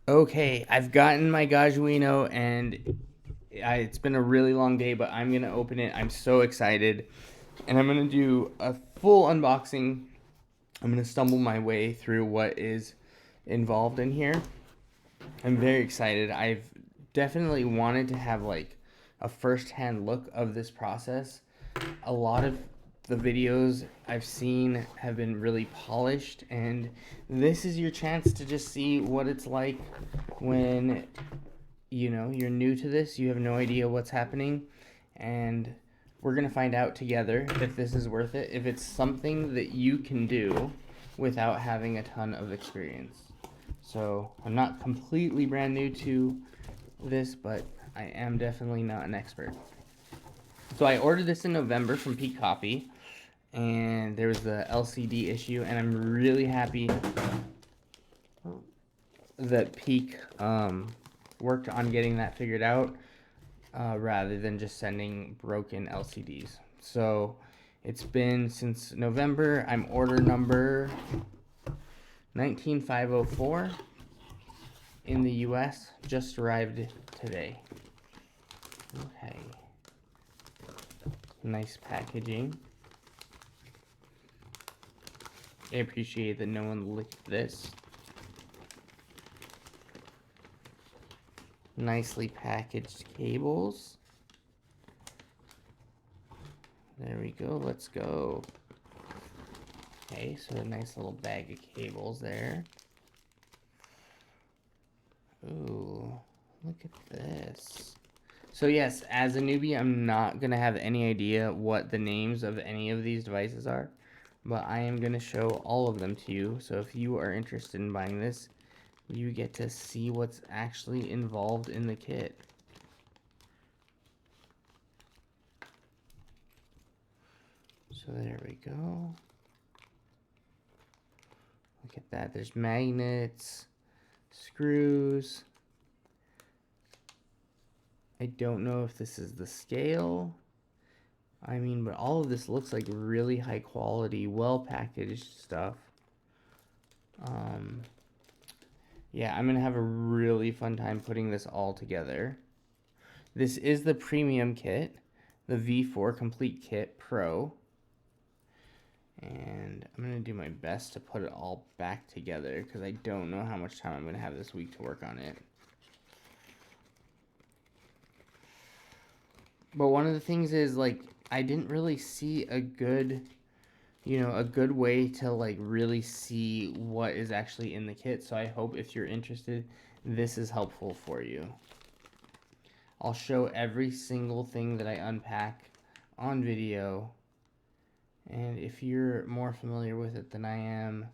Okay, I've gotten my Gajuino and it's been a really long day, but I'm gonna open it. I'm so excited, and I'm gonna do a full unboxing. I'm gonna stumble my way through what is involved in here. I'm very excited. I've definitely wanted to have like a first-hand look of this process. A lot of the videos I've seen have been really polished, and this is your chance to just see what it's like when you're new to this, you have no idea what's happening, and we're going to find out together if this is worth it, if it's something that you can do without having a ton of experience. So I'm not completely brand new to this, but I am definitely not an expert. So I ordered this in November from Peak Coffee, and there was the LCD issue, and I'm really happy that Peak worked on getting that figured out, rather than just sending broken LCDs. So it's been since November. I'm order number 19504 in the US. Just arrived today. Okay. Nice packaging. I appreciate that no one licked this. Nicely packaged cables. There we go. Let's go. Okay, so a nice little bag of cables there. Ooh, look at this. So yes, as a newbie, I'm not going to have any idea what the names of any of these devices are, but I am going to show all of them to you. So if you are interested in buying this, you get to see what's actually involved in the kit. So there we go. Look at that. There's magnets, screws. I don't know if this is the scale. I mean, but all of this looks like really high quality, well packaged stuff. Yeah, I'm gonna have a really fun time putting this all together. This is the premium kit, the V4 Complete Kit Pro. And I'm gonna do my best to put it all back together because I don't know how much time I'm gonna have this week to work on it. But one of the things is, like, I didn't really see a good way to like really see what is actually in the kit. So I hope if you're interested, this is helpful for you. I'll show every single thing that I unpack on video, and if you're more familiar with it than I am,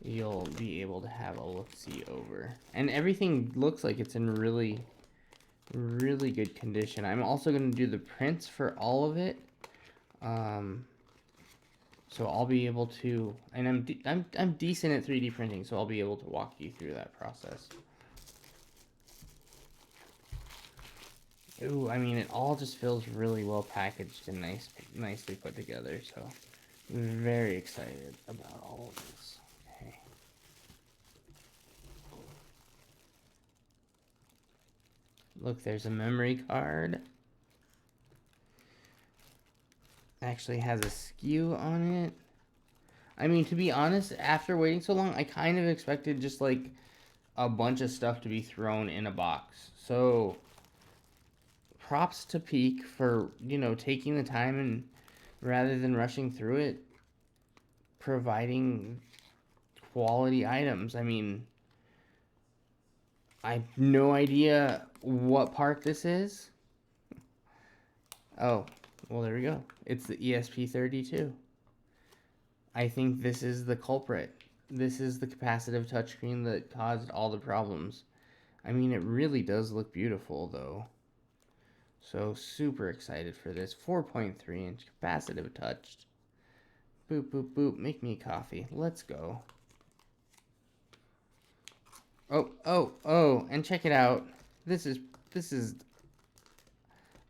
you'll be able to have a look-see over. And everything looks like it's in really, really good condition. I'm also going to do the prints for all of it. So I'll be able to, and I'm decent at 3D printing, so I'll be able to walk you through that process. Ooh, I mean, it all just feels really well packaged and nicely put together. So very excited about all of this. Okay. Look, there's a memory card. Actually has a SKU on it. I mean, to be honest, after waiting so long, I kind of expected just like a bunch of stuff to be thrown in a box. So props to Peak for, taking the time and rather than rushing through it, providing quality items. I mean, I have no idea what part this is. Oh, well, there we go. It's the ESP32. I think this is the culprit. This is the capacitive touchscreen that caused all the problems. I mean, it really does look beautiful, though. So, super excited for this. 4.3-inch capacitive touch. Boop, boop, boop. Make me coffee. Let's go. Oh, and check it out. This is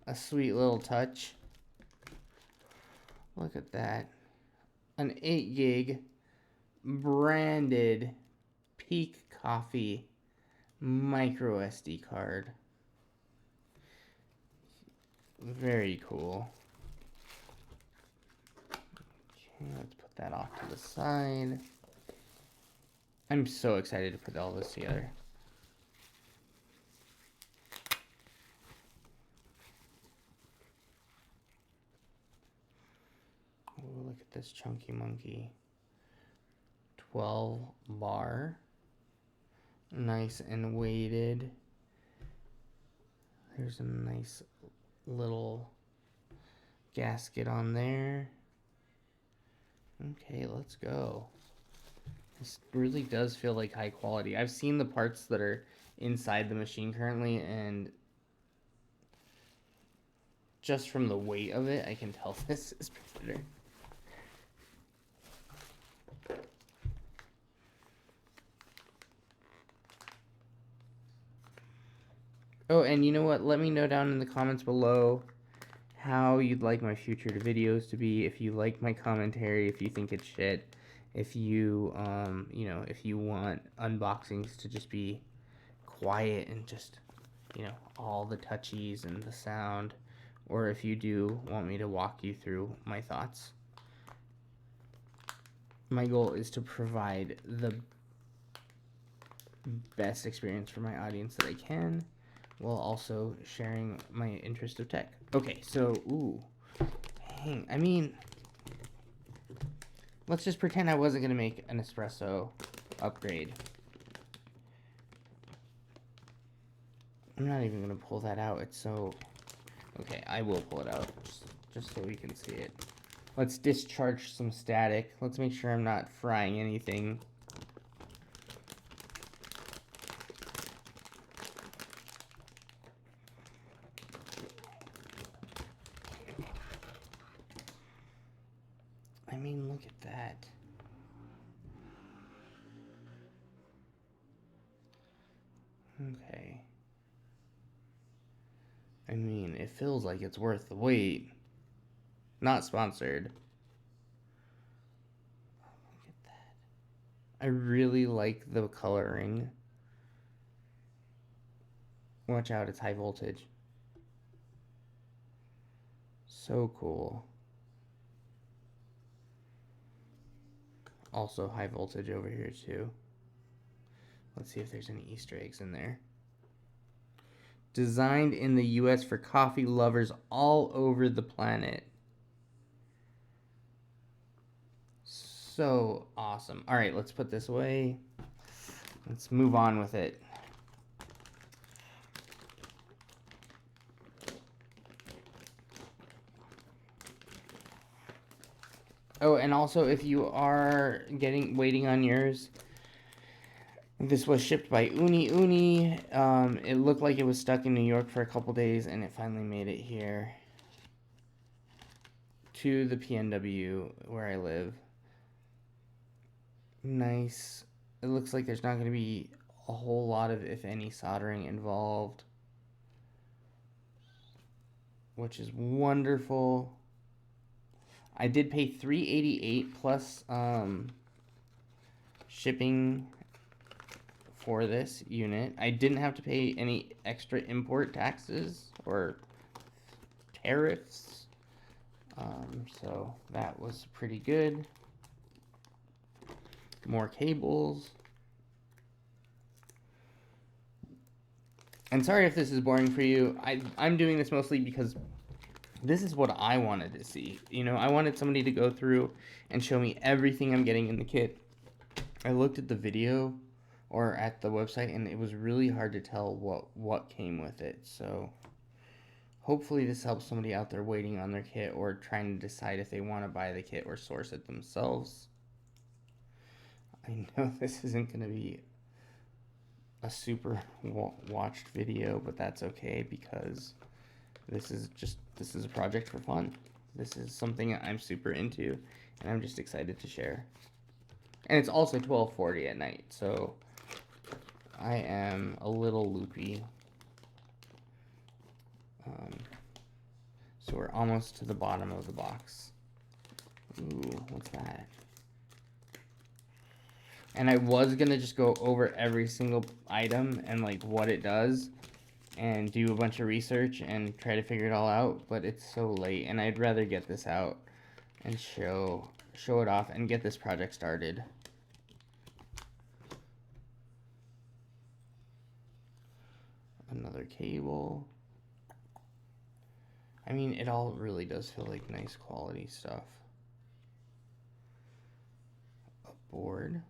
a sweet little touch. Look at that. An 8 gig branded Peak Coffee micro SD card. Very cool. Okay, let's put that off to the side. I'm so excited to put all this together. Oh, look at this chunky monkey. 12 bar. Nice and weighted. There's a nice little gasket on there. Okay, let's go. This really does feel like high quality. I've seen the parts that are inside the machine currently, and just from the weight of it, I can tell this is better. Oh, and you know what? Let me know down in the comments below how you'd like my future videos to be. If you like my commentary, if you think it's shit, if you, you know, if you want unboxings to just be quiet and just, you know, all the touchies and the sound, or if you do want me to walk you through my thoughts. My goal is to provide the best experience for my audience that I can, while also sharing my interest of tech. Okay, so, ooh, dang, I mean, let's just pretend I wasn't gonna make an espresso upgrade. I'm not even gonna pull that out, it's so, okay, I will pull it out, just so we can see it. Let's discharge some static. Let's make sure I'm not frying anything. I mean, look at that. Okay. I mean, it feels like it's worth the wait. Not sponsored. Oh, look at that. I really like the coloring. Watch out, it's high voltage. So cool. Also high voltage over here too. Let's see if there's any Easter eggs in there. Designed in the US for coffee lovers all over the planet. So awesome. All right, let's put this away. Let's move on with it. Oh, and also if you are waiting on yours, this was shipped by Uni Uni. It looked like it was stuck in New York for a couple days, and it finally made it here to the PNW where I live. Nice. It looks like there's not going to be a whole lot of, if any, soldering involved, which is wonderful. I did pay $388 plus shipping for this unit. I didn't have to pay any extra import taxes or tariffs, so that was pretty good. More cables. And sorry if this is boring for you. I'm doing this mostly because this is what I wanted to see. You know, I wanted somebody to go through and show me everything I'm getting in the kit. I looked at the video or at the website, and it was really hard to tell what came with it. So hopefully this helps somebody out there waiting on their kit or trying to decide if they want to buy the kit or source it themselves. I know this isn't going to be a super watched video, but that's okay because this is a project for fun. This is something I'm super into, and I'm just excited to share. And it's also 12:40 at night, so I am a little loopy. So we're almost to the bottom of the box. Ooh, what's that? And I was gonna just go over every single item and like what it does and do a bunch of research and try to figure it all out, but it's so late and I'd rather get this out and show it off and get this project started. Another cable. I mean, it all really does feel like nice quality stuff. A board.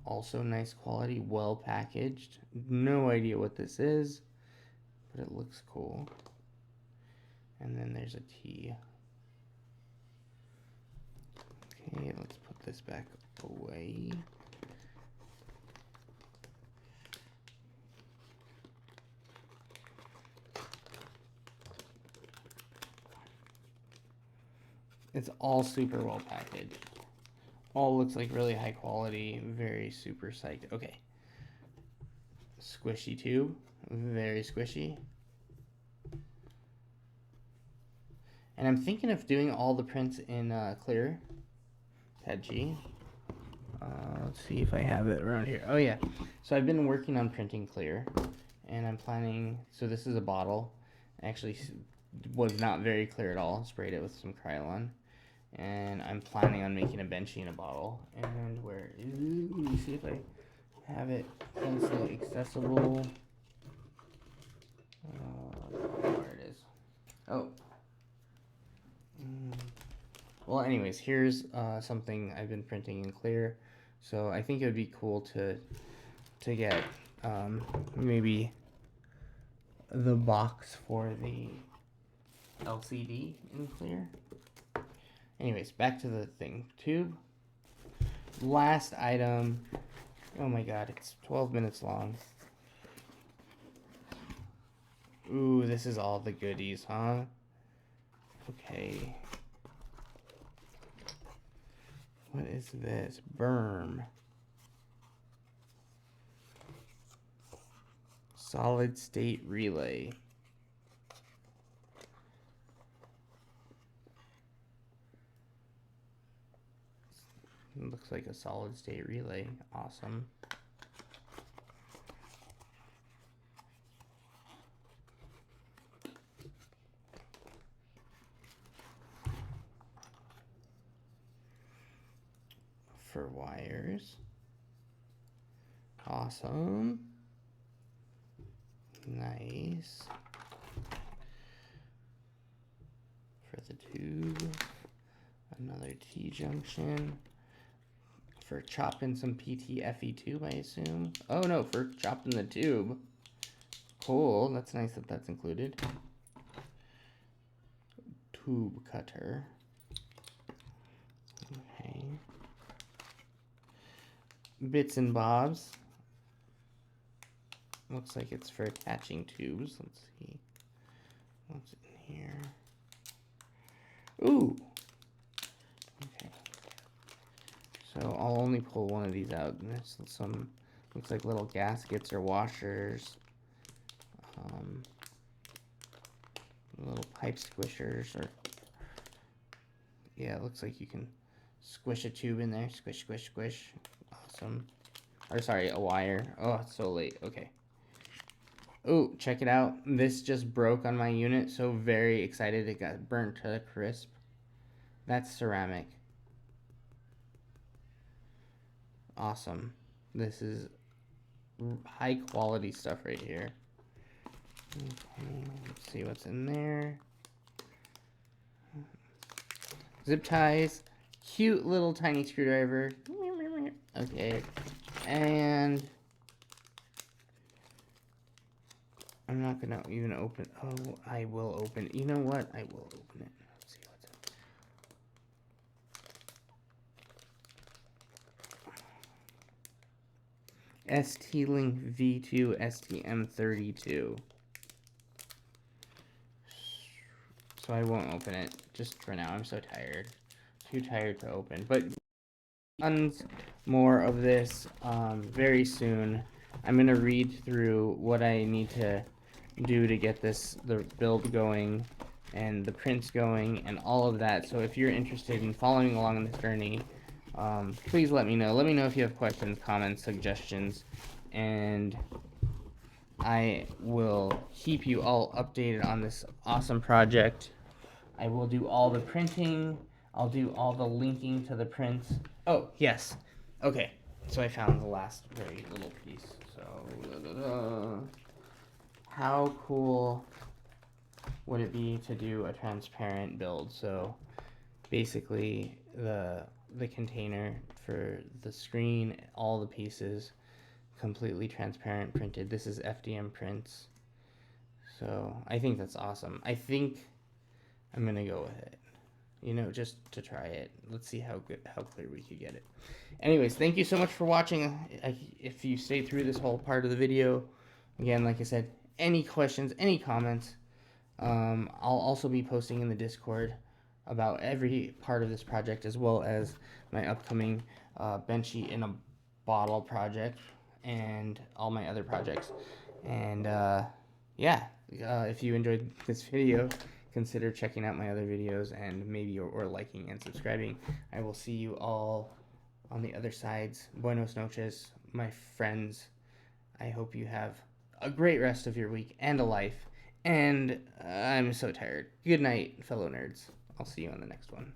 Also nice quality, well packaged. No idea what this is, but it looks cool. And then there's a T. Okay, let's put this back away. It's all super well packaged. All looks like really high quality, very super psyched. Okay. Squishy tube, very squishy. And I'm thinking of doing all the prints in clear. Pad G. Let's see if I have it around here. Oh yeah. So I've been working on printing clear, and I'm planning. So this is a bottle. Actually, was not very clear at all. Sprayed it with some Krylon, and I'm planning on making a benchy in a bottle. And where is it? Let me see if I have it easily accessible. Where it is. Oh. Well, anyways, here's something I've been printing in clear. So I think it would be cool to get maybe the box for the LCD in clear. Anyways, back to the thing. Tube. Last item. Oh my god, it's 12 minutes long. Ooh, this is all the goodies, huh? Okay. What is this? Berm. Solid state relay. It looks like a solid state relay. Awesome. For wires. Awesome. Nice. For the tube. Another T-junction. For chopping some PTFE tube, I assume. Oh no, for chopping the tube. Cool, that's nice that that's included. Tube cutter. Okay. Bits and bobs. Looks like it's for attaching tubes. Let's see. What's in here? Ooh. Okay. So I'll only pull one of these out. And there's some, looks like little gaskets or washers. Little pipe squishers, or yeah, it looks like you can squish a tube in there. Squish, squish, squish. Awesome. Or sorry, a wire. Oh, it's so late. Okay. Oh, check it out. This just broke on my unit. So very excited. It got burnt to a crisp. That's ceramic. Awesome. This is high quality stuff right here. Okay, let's see what's in there. Zip ties. Cute little tiny screwdriver. Okay. And I'm not gonna even open. Oh, I will open. You know what? I will open it. Let's see what's in. ST-Link V2 STM32. So I won't open it just for now. I'm so tired. Too tired to open. But tons more of this very soon. I'm going to read through what I need to do to get the build going and the prints going and all of that. So if you're interested in following along on this journey, please let me know. Let me know if you have questions, comments, suggestions, and I will keep you all updated on this awesome project. I will do all the printing. I'll do all the linking to the prints. Oh, yes. Okay, so I found the last very little piece. So, how cool would it be to do a transparent build? So, basically, the container for the screen, all the pieces, completely transparent printed. This is FDM prints. So, I think that's awesome. I think I'm gonna go with it. You know, just to try it. Let's see how clear we could get it. Anyways, thank you so much for watching. If you stayed through this whole part of the video, again, like I said, any questions, any comments, I'll also be posting in the Discord about every part of this project, as well as my upcoming Benchy in a Bottle project and all my other projects. And yeah, if you enjoyed this video, consider checking out my other videos and maybe or liking and subscribing. I will see you all on the other sides. Buenos noches, my friends. I hope you have a great rest of your week and a life. And I'm so tired. Good night, fellow nerds. I'll see you on the next one.